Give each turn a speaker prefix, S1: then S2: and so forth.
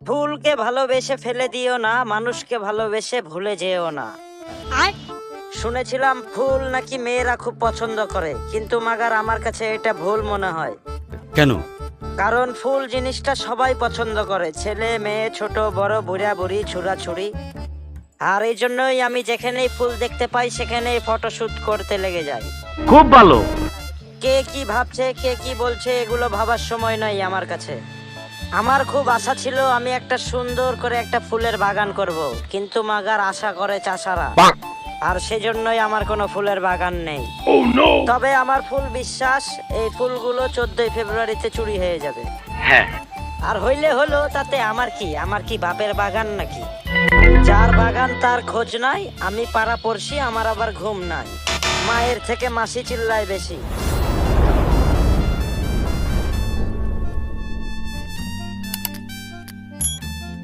S1: ফুলকে ভালোবেসে ফেলে দিও না, মানুষকে ভালোবেসে ভুলে যেও না।
S2: আর
S1: শুনেছিলাম ফুল নাকি মেয়েরা খুব পছন্দ করে, কিন্তু মাগার আমার কাছে এটা ভুল মনে হয়।
S3: কেন?
S1: কারণ ফুল জিনিসটা সবাই পছন্দ করে, ছেলে মেয়ে, ছোট বড়, বুড়া বুড়ি, ছুড়ি। আর এই জন্যই আমি যেখানেই ফুল দেখতে পাই সেখানেই ফটোশুট করতে লেগে যাই।
S4: খুব ভালো।
S1: কে কি ভাবছে, কে কি বলছে, এগুলো ভাবার সময় নাই আমার কাছে। আমার খুব আশা ছিল আমি একটা সুন্দর করে একটা ফুলের বাগান করব, কিন্তু মাগার আশা করে চাষারা, আর সেজন্যই আমার কোনো ফুলের বাগান নেই। তবে আমার ফুল বিশ্বাস, এই ফুলগুলো 14 ফেব্রুয়ারিতে চুরি হয়ে যাবে।
S4: হ্যাঁ।
S1: আর হইলে হলো, তাতে আমার কি বাপের বাগান নাকি? যার বাগান তার খোঁজ নাই, আমি পাড়া পড়শি, আমার আবার ঘুম নাই। মায়ের থেকে মাসি চিল্লায় বেশি।